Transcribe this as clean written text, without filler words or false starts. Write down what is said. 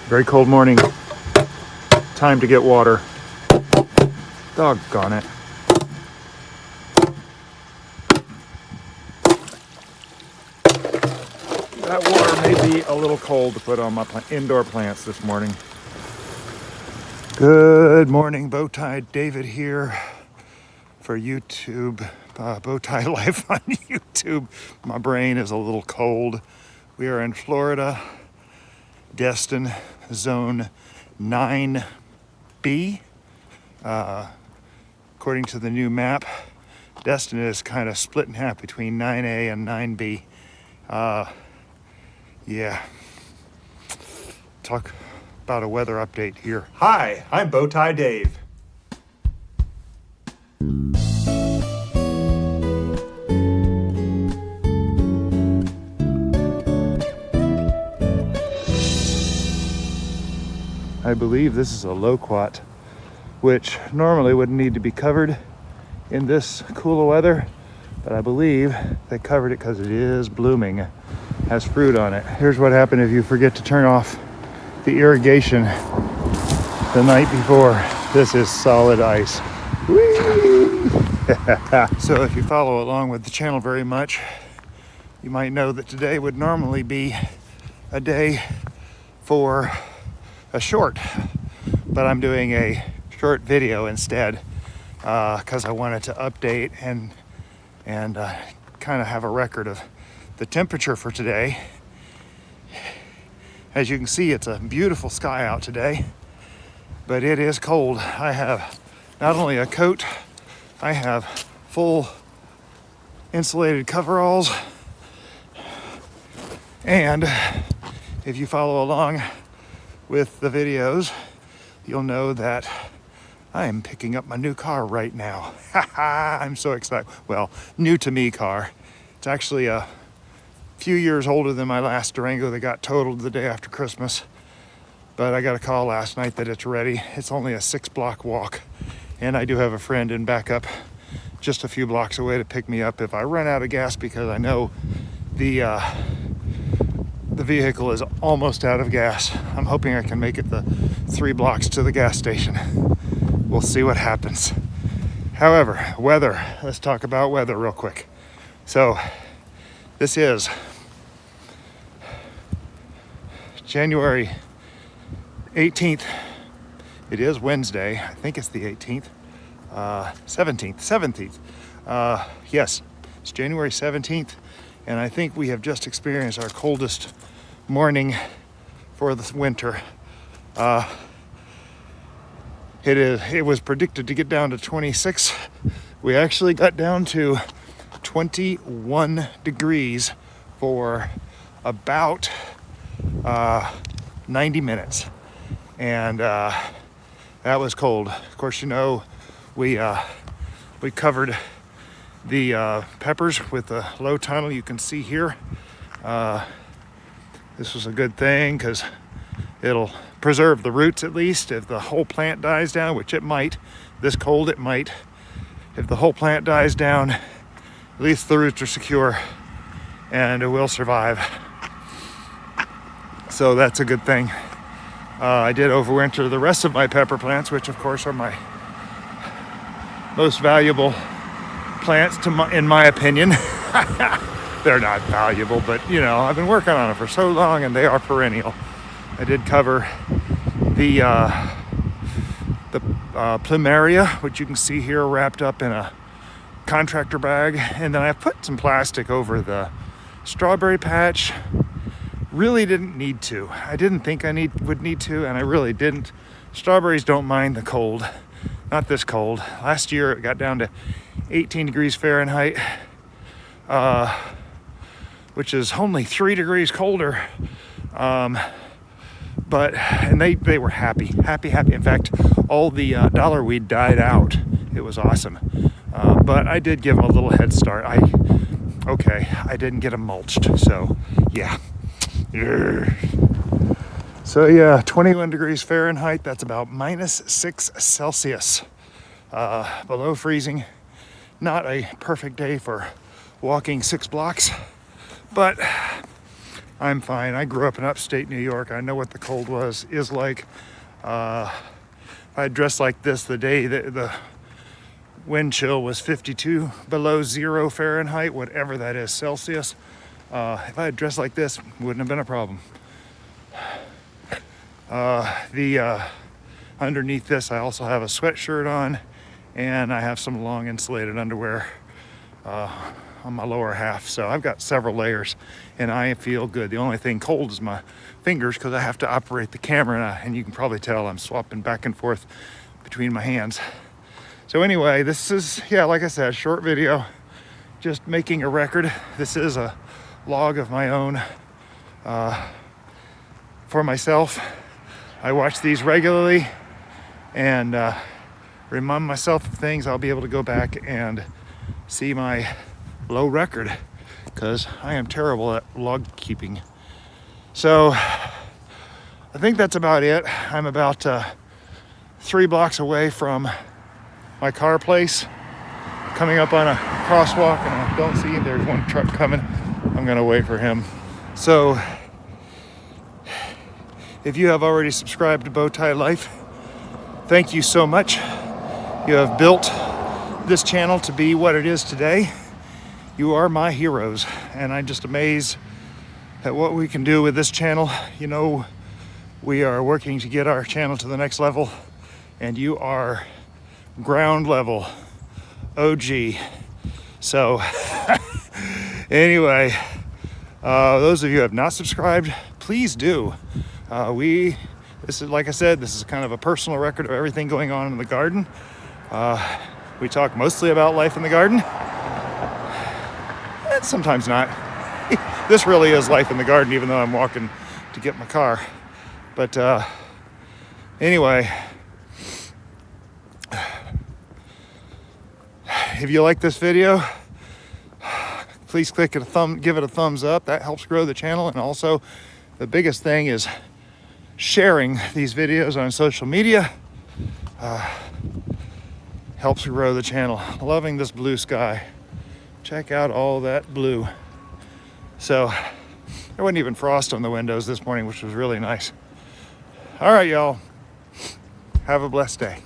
Very cold morning. Time to get water. Doggone it. That water may be a little cold to put on my indoor plants this morning. Good morning, Bowtie David here for YouTube. Bowtie Life on YouTube. My brain is a little cold. We are in Florida, Destin, zone 9B. According to the new map, Destin is kind of split in half between 9A and 9B. Yeah. Talk about a weather update here. Hi, I'm Bowtie Dave. I believe this is a loquat, which normally wouldn't need to be covered in this cooler weather, but I believe they covered it because it is blooming, has fruit on it. Here's what happened if you forget to turn off the irrigation the night before. This is solid ice. So if you follow along with the channel very much, you might know that today would normally be a day for a short, but I'm doing a short video instead because I wanted to update and kind of have a record of the temperature for today. As you can see, it's a beautiful sky out today, but it is cold. I have not only a coat, I have full insulated coveralls, and if you follow along with the videos, you'll know that I am picking up my new car right now. I'm so excited. Well, new to me car. It's actually a few years older than my last Durango that got totaled the day after Christmas. But I got a call last night that it's ready. It's only a 6-block walk. And I do have a friend in backup just a few blocks away to pick me up if I run out of gas, because I know the vehicle is almost out of gas. I'm hoping I can make it the 3 blocks to the gas station. We'll see what happens. However, weather. Let's talk about weather real quick. So, this is January 18th. It is Wednesday. I think it's the 18th. 17th. Yes, it's January 17th. And I think we have just experienced our coldest morning for the winter. It was predicted to get down to 26. We actually got down to 21 degrees for about 90 minutes. And that was cold. Of course, you know, we covered the peppers with the low tunnel you can see here. This was a good thing because it'll preserve the roots, at least. If the whole plant dies down, which it might, this cold it might, if the whole plant dies down, at least the roots are secure and it will survive. So that's a good thing. I did overwinter the rest of my pepper plants, which of course are my most valuable plants in my opinion. They're not valuable, but you know, I've been working on them for so long and they are perennial. I did cover the plumeria, which you can see here wrapped up in a contractor bag, and then I put some plastic over the strawberry patch. Really didn't need to. I didn't think I would need to, and I really didn't. Strawberries don't mind the cold. Not this cold. Last year it got down to 18 degrees Fahrenheit, which is only 3 degrees colder. But they were happy. In fact, all the dollar weed died out. It was awesome. But I did give them a little head start. I didn't get them mulched, so yeah. So yeah, 21 degrees Fahrenheit, that's about -6 Celsius. Below freezing. Not a perfect day for walking 6 blocks, but I'm fine. I grew up in upstate New York. I know what the cold is like. If I dressed like this the day that the wind chill was 52 below 0 Fahrenheit, whatever that is, Celsius. If I had dressed like this, wouldn't have been a problem. Underneath this, I also have a sweatshirt on, and I have some long insulated underwear on my lower half. So I've got several layers, and I feel good. The only thing cold is my fingers, because I have to operate the camera, and you can probably tell I'm swapping back and forth between my hands. So anyway, this is, yeah, like I said, short video, just making a record. This is a log of my own for myself. I watch these regularly and remind myself of things. I'll be able to go back and see my low record, because I am terrible at log keeping. So I think that's about it. I'm about 3 blocks away from my car place, coming up on a crosswalk, and I don't see, there's one truck coming. I'm gonna wait for him. So if you have already subscribed to Bowtie Life, thank you so much. You have built this channel to be what it is today. You are my heroes, and I'm just amazed at what we can do with this channel. You know, we are working to get our channel to the next level, and you are ground level OG. So anyway, those of you who have not subscribed, please do. This is, like I said, this is kind of a personal record of everything going on in the garden. We talk mostly about life in the garden, and sometimes not. This really is life in the garden, even though I'm walking to get my car. But anyway, if you like this video, please give it a thumbs up. That helps grow the channel. And also, the biggest thing is sharing these videos on social media. Helps grow the channel. Loving this blue sky. Check out all that blue. So there wasn't even frost on the windows this morning, which was really nice. All right, y'all. Have a blessed day.